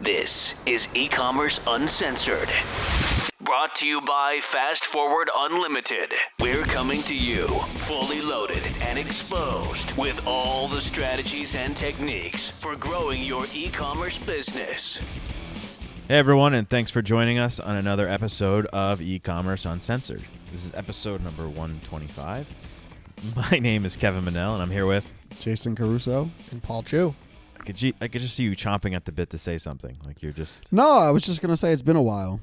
This is E-Commerce Uncensored. Brought to you by Fast Forward Unlimited. We're coming to you fully loaded and exposed with all the strategies and techniques for growing your e-commerce business. Hey everyone, and thanks for joining us on another episode of E-Commerce Uncensored. This is episode number 125. My name is Kevin Manell, and I'm here with Jason Caruso and Paul Chu. I could just see you chomping at the bit to say something. Like you're just... No, I was just going to say it's been a while.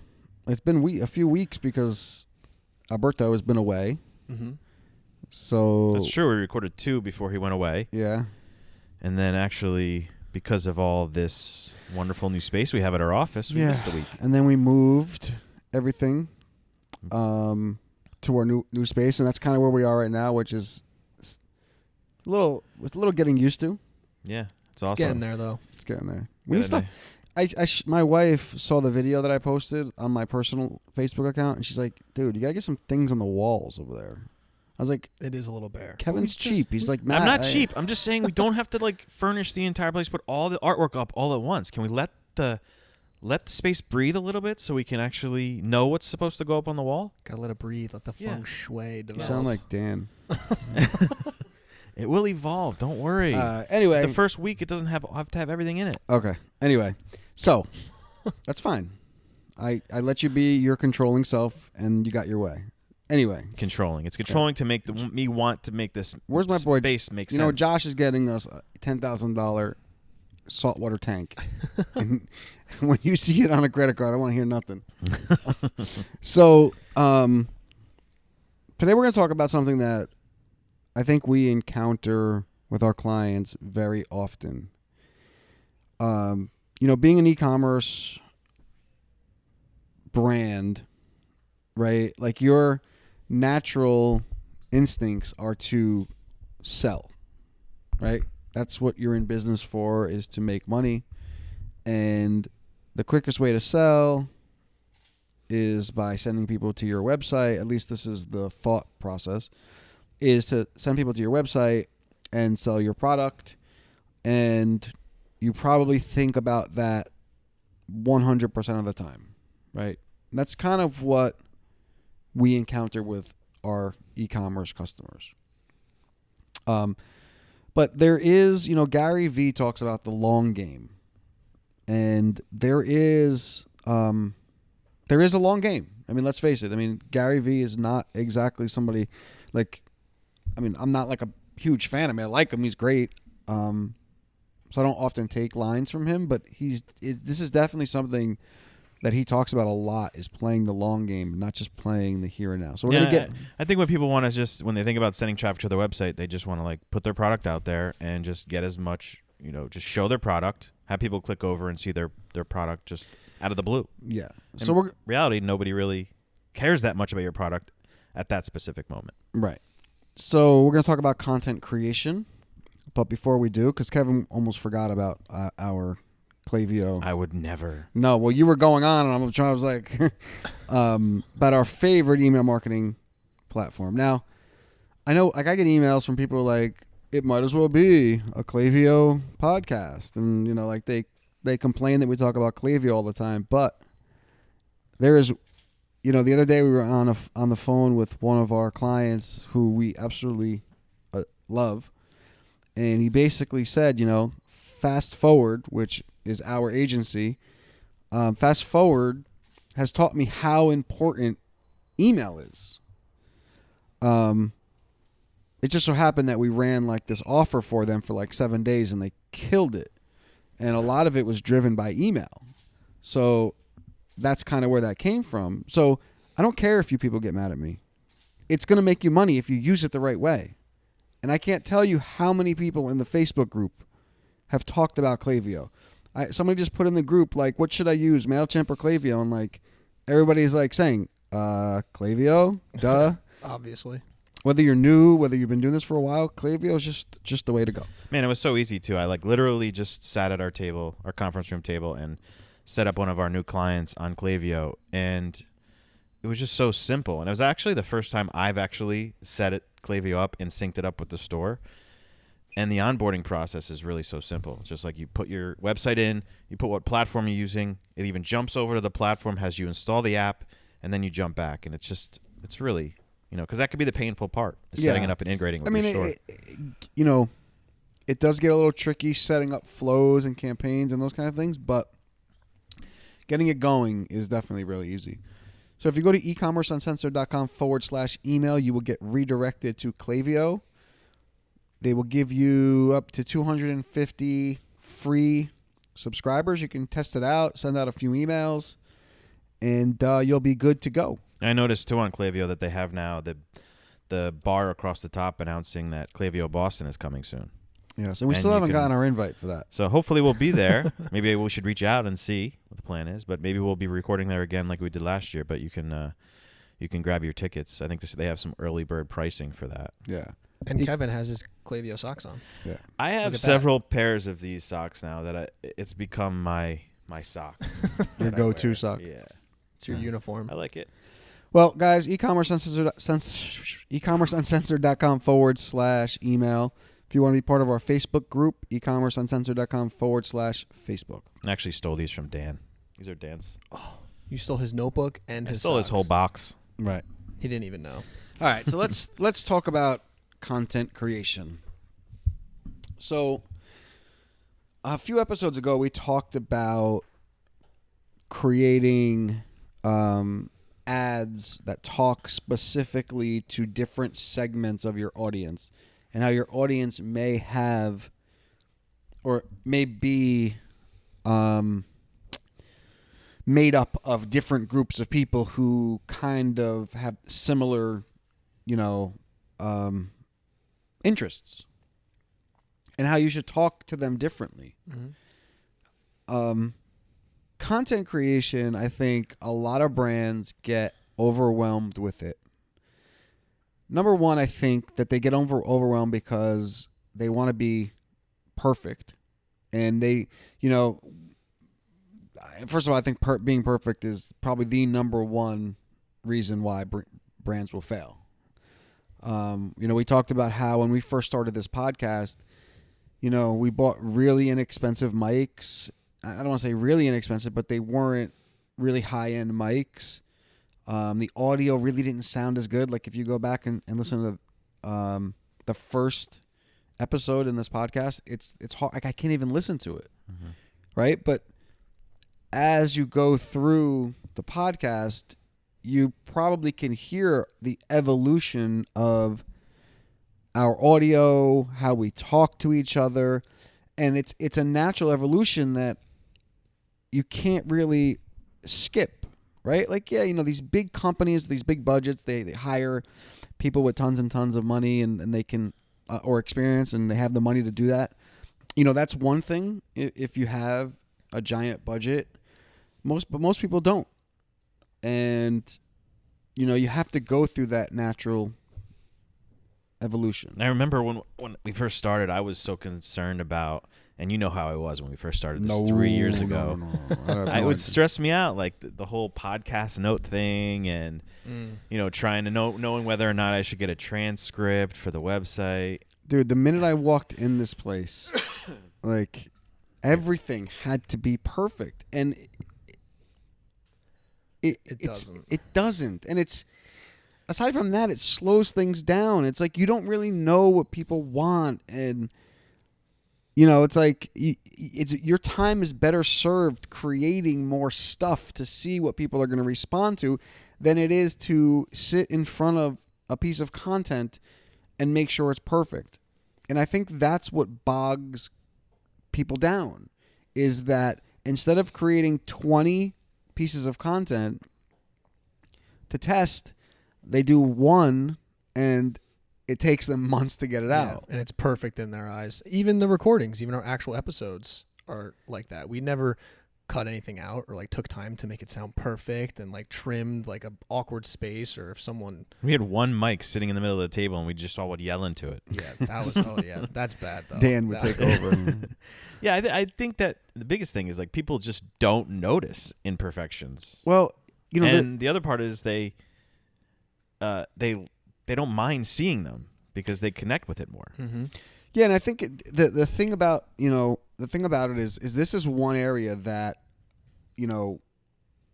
It's been a few weeks because Alberto has been away. Mm-hmm. So That's true. We recorded 2 before he went away. Yeah. And then actually, because of all this wonderful new space we have at our office, we missed a week. And then we moved everything to our new space, and that's kind of where we are right now, which is a little getting used to. Yeah, it's It's awesome. getting there, though. It's getting there. My wife saw the video that I posted on my personal Facebook account, and she's like, "Dude, you gotta get some things on the walls over there." I was like, It is a little bare. "Kevin's cheap." He's like, "Matt, I'm not cheap. I'm just saying we don't have to furnish the entire place, put all the artwork up all at once. Can we let the space breathe a little bit so we can actually know what's supposed to go up on the wall? Gotta let it breathe. Let the feng shui You develop. sound like Dan." It will evolve. Don't worry. Anyway, The first week, it doesn't have to have everything in it. Okay. Anyway, so that's fine. I let you be your controlling self, and you got your way. Anyway, Controlling. It's controlling to make me want to make this. Where's my boy? Space make sense. You know, Josh is getting us a $10,000 saltwater tank, and when you see it on a credit card, I want to hear nothing. So today we're going to talk about something that I think we encounter with our clients very often. Being an e-commerce brand, right? Like your natural instincts are to sell, right? That's what you're in business for, is to make money. And the quickest way to sell is by sending people to your website. At least this is the thought process, is to send people to your website and sell your product. And you probably think about that 100% of the time, right? And that's kind of what we encounter with our e-commerce customers. But there is, Gary Vee talks about the long game. And there is a long game. I mean, let's face it. I mean, Gary Vee is not exactly somebody I'm not like a huge fan. I mean, I like him. He's great. So I don't often take lines from him, but this is definitely something that he talks about a lot, is playing the long game, not just playing the here and now. So we're going to get... I think when people want to when they think about sending traffic to their website, they just want to put their product out there and just get as much, just show their product, have people click over and see their product just out of the blue. Yeah. So in reality, nobody really cares that much about your product at that specific moment. Right. So we're going to talk about content creation. But before we do, because Kevin almost forgot about our Klaviyo. I would never. No, well, you were going on, and I was like, about our favorite email marketing platform. Now, I know, I get emails from people like, it might as well be a Klaviyo podcast. And, they complain that we talk about Klaviyo all the time. But there is, the other day we were on the phone with one of our clients who we absolutely love. And he basically said, Fast Forward, which is our agency, Fast Forward has taught me how important email is. It just so happened that we ran this offer for them for 7 days, and they killed it. And a lot of it was driven by email. So that's kind of where that came from. So I don't care if you people get mad at me. It's going to make you money if you use it the right way. And I can't tell you how many people in the Facebook group have talked about Klaviyo. Somebody just put in the group, what should I use, MailChimp or Klaviyo? And everybody's saying, Klaviyo, duh. Obviously. Whether you're new, whether you've been doing this for a while, Klaviyo is just the way to go. Man, it was so easy too. I literally just sat at our conference room table, and set up one of our new clients on Klaviyo, and it was just so simple. And it was actually the first time I've actually set Klaviyo up and synced it up with the store. And the onboarding process is really so simple. It's just like you put your website in, you put what platform you're using, it even jumps over to the platform, has you install the app, and then you jump back. And it's really, because that could be the painful part, is setting it up and integrating with your store. It does get a little tricky setting up flows and campaigns and those kind of things, but getting it going is definitely really easy. So if you go to ecommerceuncensored.com/email, you will get redirected to Klaviyo. They will give you up to 250 free subscribers. You can test it out, send out a few emails, and you'll be good to go. I noticed, too, on Klaviyo that they have now the bar across the top announcing that Klaviyo Boston is coming soon. Yeah, so we still haven't gotten our invite for that. So hopefully we'll be there. Maybe we should reach out and see what the plan is, but maybe we'll be recording there again like we did last year, but you can grab your tickets. I think they have some early bird pricing for that. Yeah. And Kevin has his Klaviyo socks on. Yeah. I have several pairs of these socks now that it's become my sock. Your go-to sock. Yeah. It's your uniform. I like it. Well, guys, ecommerceuncensored.com/email. If you want to be part of our Facebook group, ecommerceuncensored.com/Facebook. I actually stole these from Dan. These are Dan's. Oh, you stole his notebook and I his stole his whole box. Right. He didn't even know. All right, so let's talk about content creation. So a few episodes ago, we talked about creating ads that talk specifically to different segments of your audience and how your audience may have or may be made up of different groups of people who kind of have similar, interests, and how you should talk to them differently. Mm-hmm. Content creation, I think a lot of brands get overwhelmed with it. Number one, I think that they get overwhelmed because they want to be perfect. And they, first of all, I think being perfect is probably the number one reason why brands will fail. We talked about how when we first started this podcast, we bought really inexpensive mics. I don't want to say really inexpensive, but they weren't really high-end mics. The audio really didn't sound as good. Like if you go back and listen to the first episode in this podcast, it's hard. Like I can't even listen to it, right? But as you go through the podcast, you probably can hear the evolution of our audio, how we talk to each other, and it's a natural evolution that you can't really skip, right? Like, these big companies, these big budgets, they hire people with tons and tons of money and they can, or experience, and they have the money to do that. That's one thing if you have a giant budget. But most people don't. And, you have to go through that natural evolution. I remember when we first started, I was so concerned about, and you know how I was when we first started this 3 years ago. No. It would stress me out, like the whole podcast note thing and, trying to knowing whether or not I should get a transcript for the website. Dude, the minute I walked in this place, like, everything had to be perfect. And it doesn't. It doesn't. And it's, aside from that, it slows things down. It's like you don't really know what people want. And, it's like your time is better served creating more stuff to see what people are going to respond to than it is to sit in front of a piece of content and make sure it's perfect. And I think that's what bogs people down, is that instead of creating 20 pieces of content to test, they do one and it takes them months to get it out. And it's perfect in their eyes. Even the recordings, even our actual episodes are like that. We never cut anything out or took time to make it sound perfect and trimmed a awkward space, or if someone... We had one mic sitting in the middle of the table and we just all would yell into it. Yeah, that was... that's bad though. Dan would take over. Yeah, I think that the biggest thing is people just don't notice imperfections. Well, and the other part is they don't mind seeing them because they connect with it more. Mm-hmm. Yeah, and I think the thing about it is this is one area that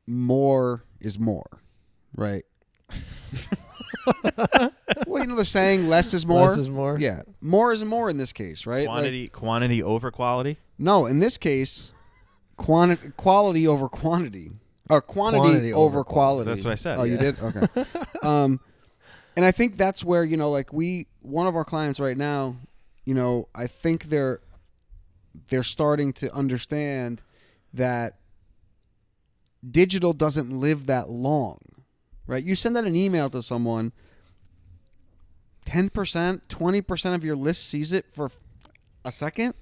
more is more, right? Well, the saying less is more. Less is more. Yeah, more is more in this case, right? Quantity over quality. No, in this case, quality over quantity. Or quantity over quality. That's what I said. Oh, you did? Okay. And I think that's where, one of our clients right now, I think they're starting to understand that digital doesn't live that long, right? You send out an email to someone, 10%, 20% of your list sees it for a second,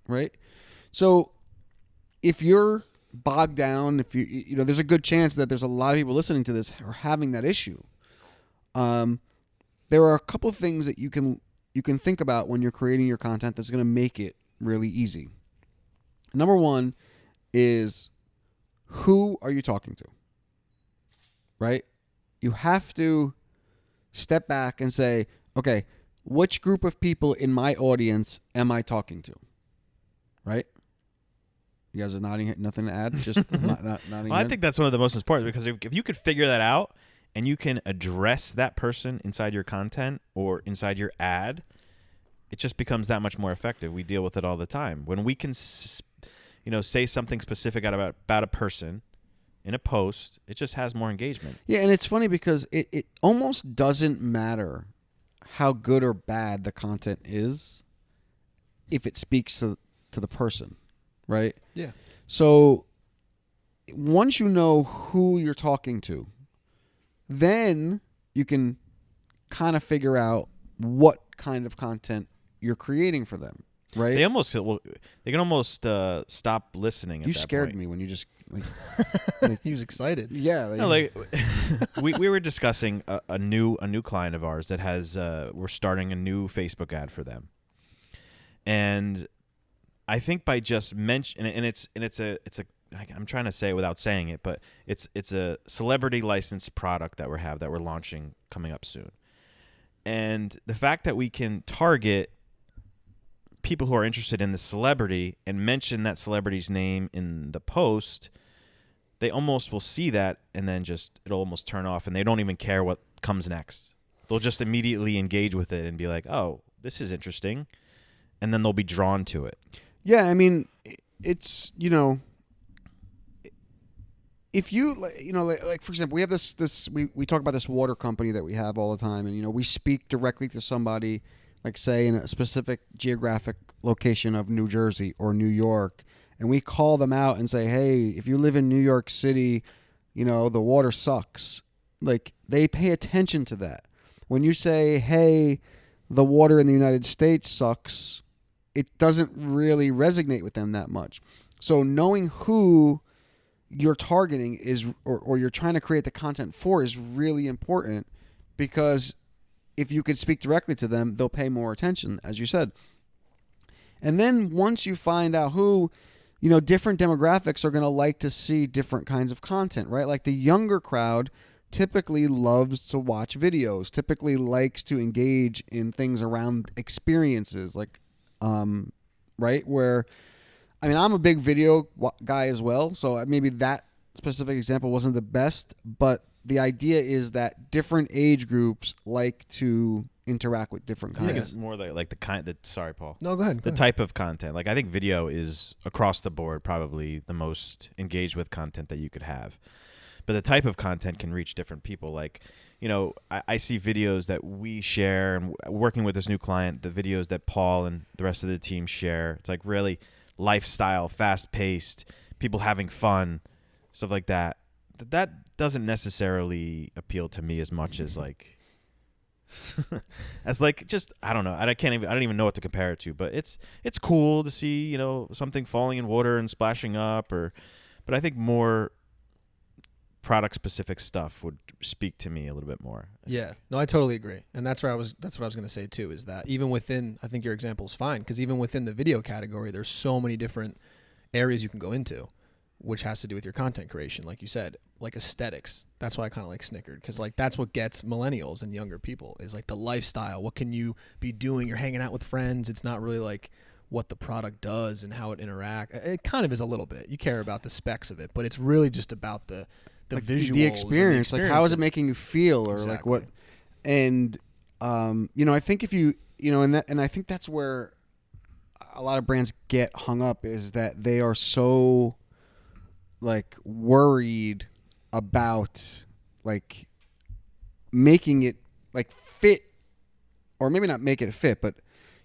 right? So if you're bogged down, if there's a good chance that there's a lot of people listening to this are having that issue. There are a couple of things that you can think about when you're creating your content that's going to make it really easy. Number one is, who are you talking to? Right? You have to step back and say, okay, which group of people in my audience am I talking to? Right? You guys are nodding. Nothing to add? Just nodding. Well, I think that's one of the most important, because if you could figure that out and you can address that person inside your content or inside your ad, it just becomes that much more effective. We deal with it all the time. When we can, say something specific about a person in a post, it just has more engagement. Yeah, and it's funny because it almost doesn't matter how good or bad the content is if it speaks to the person, right? Yeah. So once you know who you're talking to, then you can kind of figure out what kind of content you're creating for them, right? They can almost stop listening. At You that scared point. me when you just He was excited. yeah. No, we were discussing a new client of ours that has we're starting a new Facebook ad for them, and I think by just mentioning, and it's a I'm trying to say it without saying it, but it's a celebrity licensed product that we're launching coming up soon, and the fact that we can target people who are interested in the celebrity and mention that celebrity's name in the post, they almost will see that and then it'll almost turn off, and they don't even care what comes next. They'll just immediately engage with it and be like, oh, this is interesting, and then they'll be drawn to it. Yeah, I mean, it's, if you, like for example, we have this we talk about this water company that we have all the time, and, we speak directly to somebody, like say in a specific geographic location of New Jersey or New York, and we call them out and say, hey, if you live in New York City, the water sucks. Like, they pay attention to that. When you say, hey, the water in the United States sucks, it doesn't really resonate with them that much. So knowing who you're targeting is, or you're trying to create the content for, is really important, because if you could speak directly to them, they'll pay more attention, as you said. And then once you find out who, different demographics are going to like to see different kinds of content, right? Like the younger crowd typically loves to watch videos, typically likes to engage in things around experiences, like, right? Where, I mean, I'm a big video guy as well, so maybe that specific example wasn't the best, but the idea is that different age groups like to interact with different I kinds. think it's more like the kind that. Sorry, Paul. No, go ahead. The type of content. Like, I think video is across the board probably the most engaged with content that you could have. But the type of content can reach different people. Like, I see videos that we share, and working with this new client, the videos that Paul and the rest of the team share. It's like really lifestyle, fast-paced, people having fun, stuff like that. That doesn't necessarily appeal to me as much as like just, I don't know. I don't even know what to compare it to, but it's cool to see, something falling in water and splashing up, but I think more product specific stuff would speak to me a little bit more. Yeah, no, I totally agree. And that's what I was going to say too, is that even within, I think your example is fine, because even within the video category, there's so many different areas you can go into, which has to do with your content creation, like you said, like aesthetics. That's why I kind of like Snickered, because like that's what gets millennials and younger people is like the lifestyle. What can you be doing? You're hanging out with friends. It's not really like what the product does and how it interacts. It kind of is a little bit. You care about the specs of it, but it's really just about the like visuals, the experience. Like how is it making you feel, or Exactly. like what? And I think if you and I think that's where a lot of brands get hung up, is that they are so like worried about like making it like fit, or maybe not make it fit, but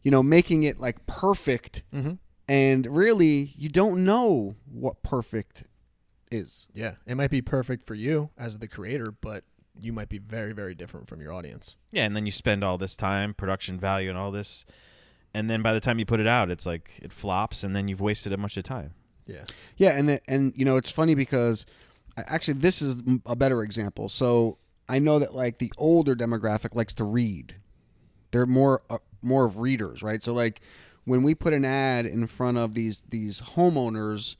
making it like perfect. Mm-hmm. And really you don't know what perfect is. Yeah, it might be perfect for you as the creator, but you might be very, very different from your audience. Yeah, and then you spend all this time, production value, and all this, and then by the time you put it out, it's like it flops, and then you've wasted a bunch of time. Yeah. Yeah, and it's funny because actually this is a better example. So I know that like the older demographic likes to read. They're more of readers, right? So like when we put an ad in front of these homeowners,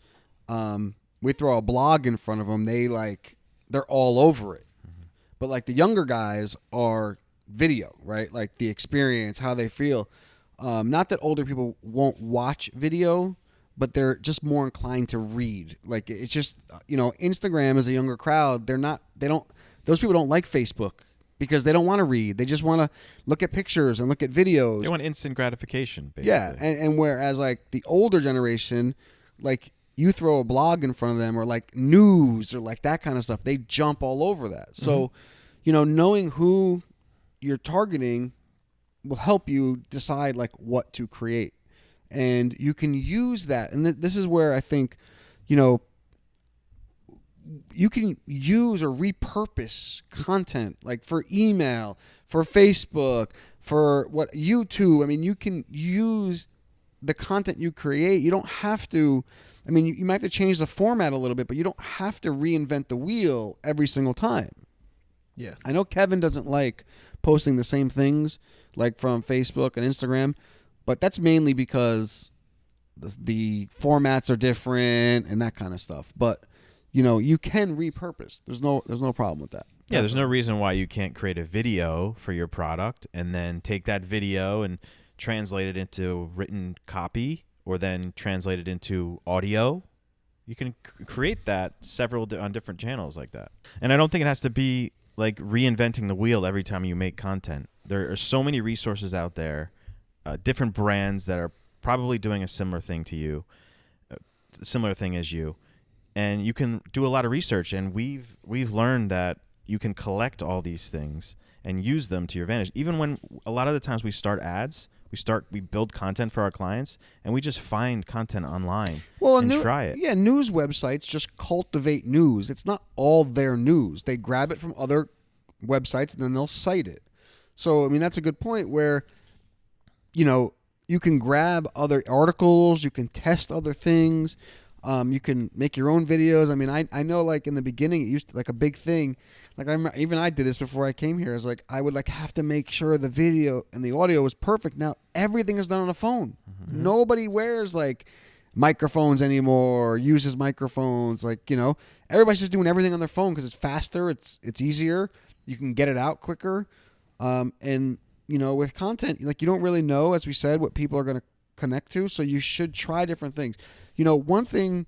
we throw a blog in front of them. They're all over it. Mm-hmm. But like the younger guys are video, right? Like the experience, how they feel. Not that older people won't watch video, but they're just more inclined to read. Like it's just, Instagram is a younger crowd. Those people don't like Facebook because they don't want to read. They just want to look at pictures and look at videos. They want instant gratification, basically. Yeah. And whereas like the older generation, like you throw a blog in front of them or like news or like that kind of stuff, they jump all over that. So, knowing who you're targeting will help you decide like what to create. And you can use that. And this is where I think, you can use or repurpose content like for email, for Facebook, for YouTube. I mean, you can use the content you create. You don't have to, you might have to change the format a little bit, but you don't have to reinvent the wheel every single time. Yeah. I know Kevin doesn't like posting the same things like from Facebook and Instagram, but that's mainly because the formats are different and that kind of stuff. But you can repurpose. There's no problem with that. Yeah, there's no reason why you can't create a video for your product and then take that video and translate it into written copy or then translate it into audio. You can create that on different channels like that. And I don't think it has to be like reinventing the wheel every time you make content. There are so many resources out there, different brands that are probably doing a similar thing to you, similar thing as you. And you can do a lot of research, and we've learned that you can collect all these things and use them to your advantage. Even when a lot of the times we start ads, we build content for our clients, and we just find content online and try it. Yeah, news websites just cultivate news. It's not all their news. They grab it from other websites, and then they'll cite it. So, that's a good point where, you can grab other articles, you can test other things. You can make your own videos. I know like in the beginning, it used to like a big thing. Like even I did this before I came here. Is like, I would like have to make sure the video and the audio was perfect. Now everything is done on a phone. Mm-hmm. Nobody wears like microphones anymore or uses microphones. Like, everybody's just doing everything on their phone because it's faster. It's easier. You can get it out quicker. And with content, like you don't really know, as we said, what people are going to connect to. So you should try different things. One thing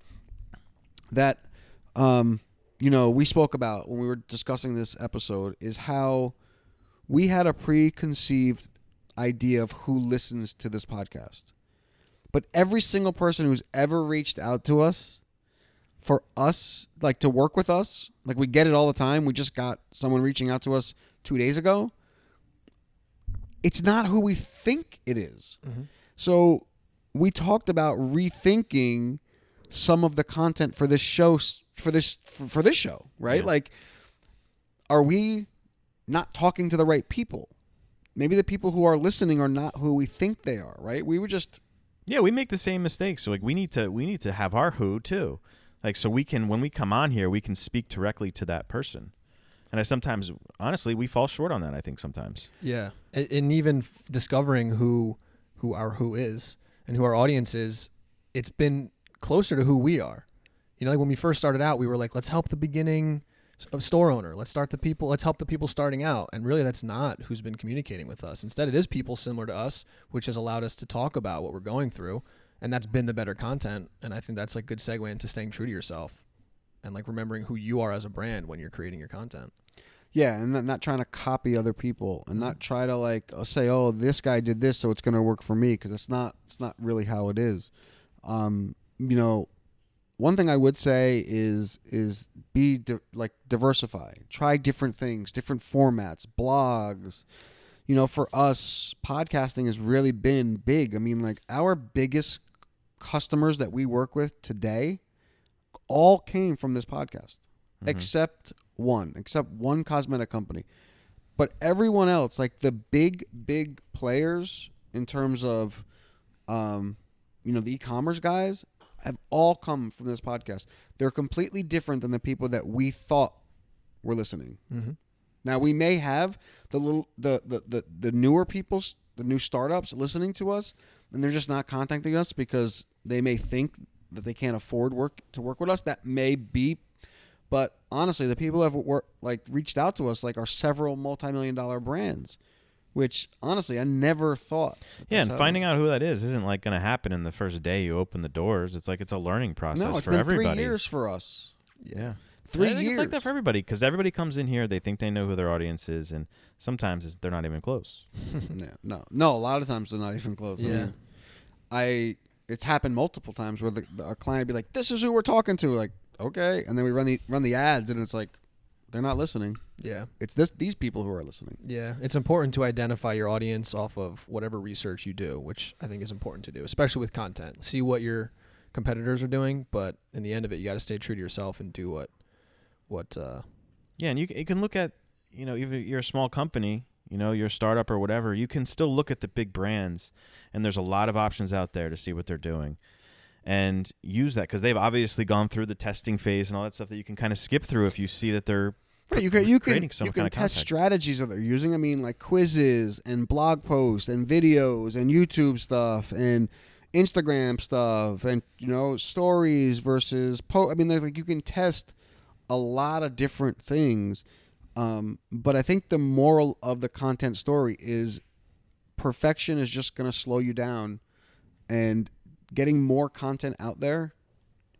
that, we spoke about when we were discussing this episode is how we had a preconceived idea of who listens to this podcast. But every single person who's ever reached out to us, for us, like to work with us, like we get it all the time. We just got someone reaching out to us 2 days ago. It's not who we think it is. Mm-hmm. So we talked about rethinking some of the content for this show, for this show, right? Yeah. Like, are we not talking to the right people? Maybe the people who are listening are not who we think they are, right? We were just... Yeah, we make the same mistakes. So like we need to have our who too. Like, so we can, when we come on here, we can speak directly to that person. And I sometimes, honestly, we fall short on that, I think, sometimes. Yeah. And even discovering who our who is and who our audience is, it's been closer to who we are. You know, like when we first started out, we were like, let's help the beginning of store owner. Let's help the people starting out. And really that's not who's been communicating with us. Instead, it is people similar to us, which has allowed us to talk about what we're going through. And that's been the better content. And I think that's like a good segue into staying true to yourself and like remembering who you are as a brand when you're creating your content. Yeah, and not trying to copy other people and not try to like say, oh, this guy did this, so it's going to work for me, because it's not really how it is. You know, one thing I would say is be diversify, try different things, different formats, blogs. You know, for us, podcasting has really been big. I mean, like our biggest customers that we work with today all came from this podcast, except one cosmetic company. But everyone else, like the big players in terms of, you know, the e-commerce guys, have all come from this podcast. They're completely different than the people that we thought were listening. Mm-hmm. Now we may have the newer people, the new startups listening to us, and they're just not contacting us because they may think that they can't afford to work with us. That may be, but honestly, the people who have reached out to us are several multi-million-dollar brands, which honestly I never thought. Yeah, and finding out who that is isn't like going to happen in the first day you open the doors. It's like it's a learning process no, it's for been everybody. 3 years for us. Yeah. 3 I think years. It's like that for everybody, because everybody comes in here, they think they know who their audience is, and sometimes they're not even close. No. A lot of times they're not even close. Yeah. It's happened multiple times where our client would be like, "This is who we're talking to." Like, okay, and then we run the ads, and it's like they're not listening. Yeah. It's these people who are listening. Yeah. It's important to identify your audience off of whatever research you do, which I think is important to do, especially with content. See what your competitors are doing, but in the end of it, you got to stay true to yourself and do what. Yeah, and you can look at, you know, even you're a small company, you know, you're a startup or whatever, you can still look at the big brands, and there's a lot of options out there to see what they're doing and use that, because they've obviously gone through the testing phase and all that stuff that you can kind of skip through if you see that they're Right, you creating some kind of test content. strategies that they're using. I mean, like quizzes and blog posts and videos and YouTube stuff and Instagram stuff and, you know, stories versus I mean, there's you can test a lot of different things. But I think the moral of the content story is perfection is just going to slow you down, and getting more content out there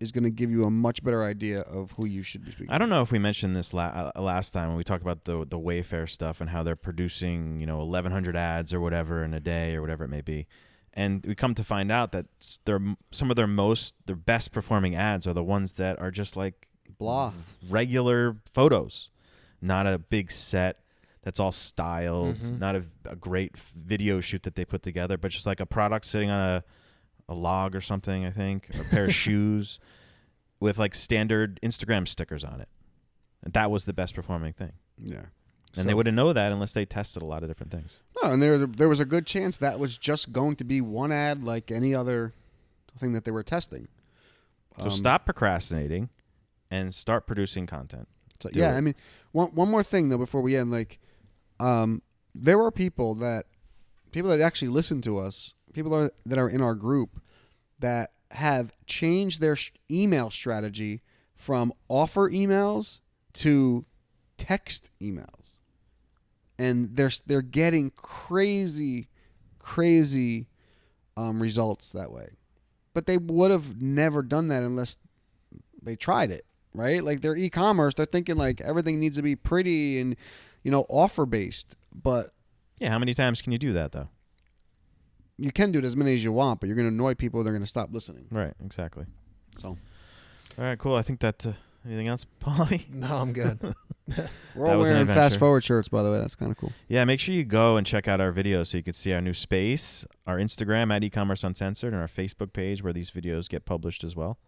is going to give you a much better idea of who you should be speaking I don't know if we mentioned this last time when we talked about the Wayfair stuff and how they're producing, you know, 1,100 ads or whatever in a day or whatever it may be. And we come to find out that some of their best performing ads are the ones that are just like blah regular photos, not a big set that's all styled, not a great video shoot that they put together, but just like a product sitting on a log or something, I think, or a pair of shoes with like standard Instagram stickers on it. And that was the best performing thing. Yeah. And they wouldn't know that unless they tested a lot of different things. No, and there was a good chance that was just going to be one ad like any other thing that they were testing. So stop procrastinating and start producing content. So, yeah, I mean, one more thing though before we end, there were people that actually listen to us, people that are in our group that have changed their email strategy from offer emails to text emails, and they're getting crazy results that way. But they would have never done that unless they tried it, right? Like they're e-commerce, they're thinking like everything needs to be pretty and, you know, offer based. But yeah, how many times can you do that though? You can do it as many as you want, but you're going to annoy people. They're going to stop listening. Right, exactly. So, all right, cool. I think that. Anything else, Paulie? No, I'm good. We're all wearing fast forward shirts, by the way. That's kind of cool. Yeah, make sure you go and check out our videos so you can see our new space, our Instagram at e-commerce uncensored, and our Facebook page where these videos get published as well.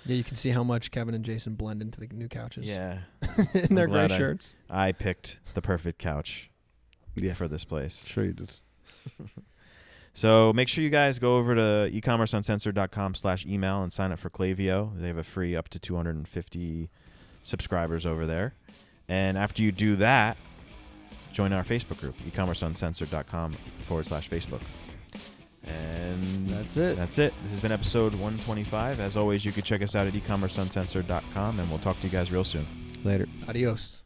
Yeah, you can see how much Kevin and Jason blend into the new couches. Yeah. In their gray shirts. I picked the perfect couch for this place. Sure you did. So make sure you guys go over to ecommerceuncensored.com/email and sign up for Klaviyo. They have a free up to 250 subscribers over there. And after you do that, join our Facebook group, ecommerceuncensored.com/Facebook. And That's it. That's it. This has been episode 125. As always, you can check us out at ecommerceuncensored.com, and we'll talk to you guys real soon. Later. Adios.